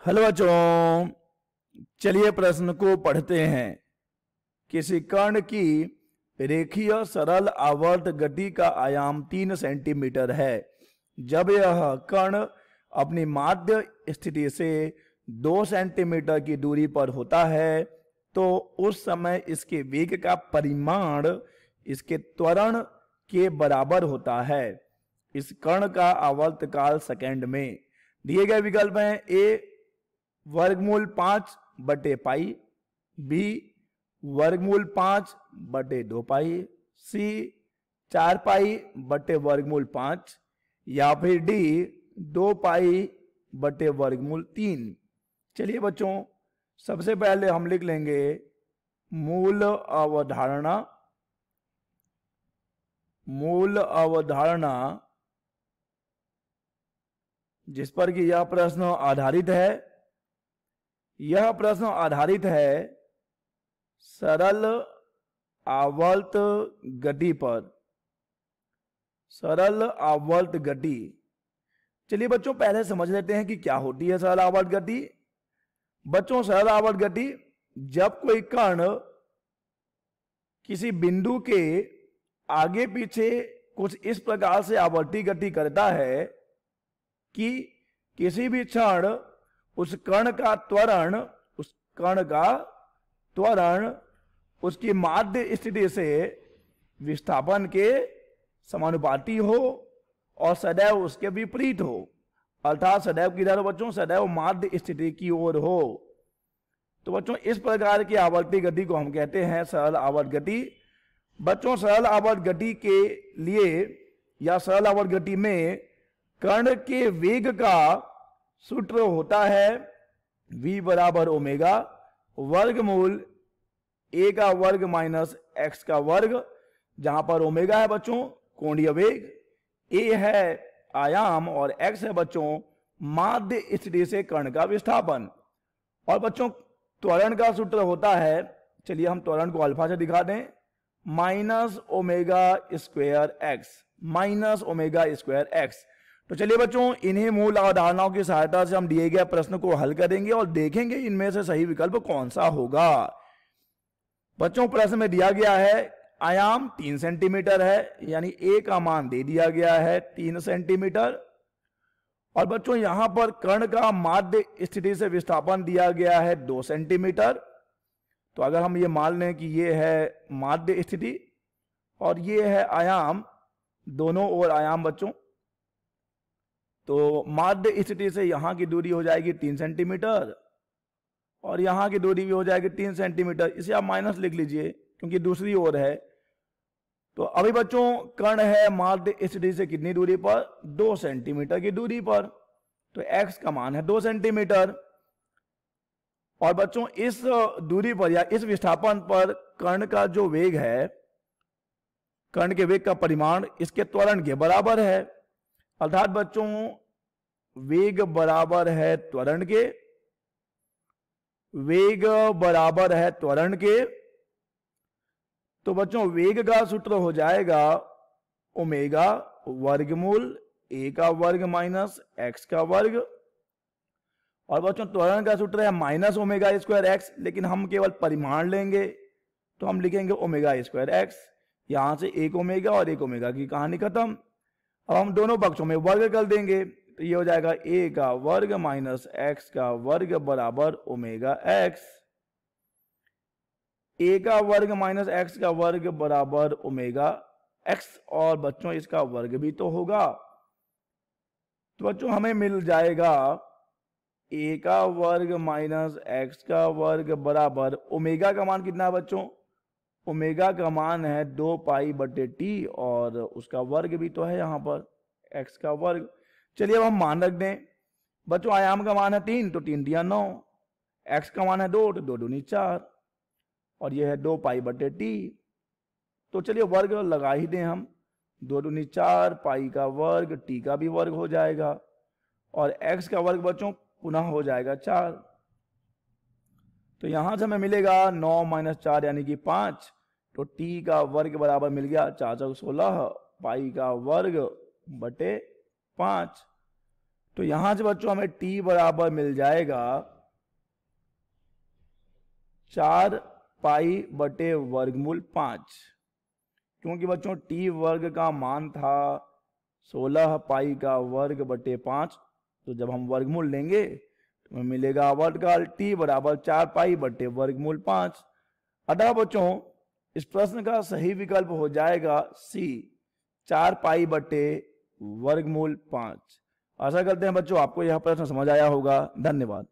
Hello बच्चों, चलिए प्रश्न को पढ़ते हैं। किसी कण की रेखीय सरल आवर्त गति का आयाम 3 सेंटीमीटर है। जब यह कण अपनी माध्य स्थिति से 2 सेंटीमीटर की दूरी पर होता है तो उस समय इसके वेग का परिमाण इसके त्वरण के बराबर होता है। इस कण का आवर्त काल सेकंड में। दिए गए विकल्प हैं: ए वर्गमूल 5 बटे पाई, बी वर्गमूल 5 बटे 2 पाई, सी 4 पाई बटे वर्गमूल 5 या फिर डी 2 पाई बटे वर्गमूल 3। चलिए बच्चों, सबसे पहले हम लिख लेंगे मूल अवधारणा। मूल अवधारणा जिस पर कि यह प्रश्न आधारित है। यह प्रश्न आधारित है सरल आवर्त गति पर। सरल आवर्त गति। चलिए बच्चों, पहले समझ लेते हैं कि क्या होती है सरल आवर्त गति। बच्चों, सरल आवर्त गति जब कोई कण किसी बिंदु के आगे पीछे कुछ इस प्रकार से आवर्ती गति करता है कि किसी भी क्षण उस कण का त्वरण उसकी माध्य स्थिति से विस्थापन के समानुपाती हो और सदैव उसके विपरीत हो। अर्थात सदैव किधर हो बच्चों? सदैव माध्य स्थिति की ओर हो। तो बच्चों, इस प्रकार की आवर्ती गति को हम कहते हैं सरल आवर्त गति। बच्चों, सरल आवर्त गति के लिए या सरल आवर्त गति में कण के वेग का सूत्र होता है v बराबर ओमेगा वर्गमूल a का वर्ग माइनस x का वर्ग, जहां पर ओमेगा है बच्चों कोणीय वेग, a है आयाम और x है बच्चों माध्य स्थिति से कण का विस्थापन। और बच्चों, त्वरण का सूत्र होता है, चलिए हम त्वरण को अल्फा से दिखा दें, minus omega square x. Minus omega square x. तो चलिए बच्चों, इन्हीं मूल अवधारणाओं की सहायता से हम दिए गए प्रश्न को हल करेंगे और देखेंगे इनमें से सही विकल्प कौन सा होगा। बच्चों, प्रश्न में दिया गया है आयाम 3 सेंटीमीटर है, यानी ए का मान दे दिया गया है 3 सेंटीमीटर। और बच्चों, यहां पर कण का माध्य स्थिति से विस्थापन दिया गया है 2 सेंटीमीटर। तो अगर हम ये मान लें कि ये है माध्य स्थिति और ये है आयाम, दोनों ओर आयाम बच्चों, तो माध्य स्थिति से यहां की दूरी हो जाएगी 3 सेंटीमीटर और यहां की दूरी भी हो जाएगी 3 सेंटीमीटर। इसे आप माइनस लिख लीजिए क्योंकि दूसरी ओर है। तो अभी बच्चों, कण है माध्य स्थिति से कितनी दूरी पर? 2 सेंटीमीटर की दूरी पर। तो x का मान है 2 सेंटीमीटर। और बच्चों, इस दूरी पर या इस विस्थापन पर कण का जो वेग है, कण के वेग का परिमाण इसके त्वरण के बराबर है। अर्थात बच्चों, वेग बराबर है त्वरण के। वेग बराबर है त्वरण के। तो बच्चों, वेग का सूत्र हो जाएगा ओमेगा वर्गमूल a का वर्ग माइनस x का वर्ग। और बच्चों, त्वरण का सूत्र है माइनस ओमेगा स्क्वायर एक्स, लेकिन हम केवल परिमाण लेंगे तो हम लिखेंगे ओमेगा स्क्वायर एक्स। यहां से 1 ओमेगा और 1 ओमेगा की कहानी खत्म। अब हम दोनों पक्षों में वर्ग कर देंगे तो ये हो जाएगा a का वर्ग माइनस x का वर्ग बराबर ओमेगा x। a का वर्ग माइनस x का वर्ग बराबर ओमेगा x और बच्चों इसका वर्ग भी तो होगा। तो बच्चों, हमें मिल जाएगा a का वर्ग माइनस x का वर्ग बराबर ओमेगा का मान कितना है बच्चों? ओमेगा का मान है 2 पाई बटे टी और उसका वर्ग भी तो है यहां पर x का वर्ग। चलिए अब हम मान रख दें। बच्चों, आयाम का मान है 3 तो 3 दिया 9, x का मान है 2 तो 2 दूनी 4 और यह है 2 पाई बटे टी। तो चलिए वर्ग लगा ही दें हम, 2 दूनी 4, पाई का वर्ग, टी का भी वर्ग हो जाएगा और x का वर्ग बच्चों पुनः हो जाएगा 4। तो यहां से हमें मिलेगा 9 माइनस 4 यानी कि 5। तो टी का वर्ग बराबर मिल गया 4 4 16 पाई का वर्ग बटे 5। तो यहां से बच्चों हमें t बराबर मिल जाएगा 4 पाई बटे वर्गमूल 5, क्योंकि बच्चों t वर्ग का मान था 16 पाई का वर्ग बटे 5, तो जब हम वर्गमूल लेंगे तो हमें मिलेगा वर्गकाल t बराबर 4 पाई बटे वर्गमूल 5। अतः बच्चों इस प्रश्न का सही विकल्प हो जाएगा सी, 4 पाई बटे वर्गमूल 5। आशा करते हैं बच्चों आपको यह प्रश्न समझ आया होगा। धन्यवाद।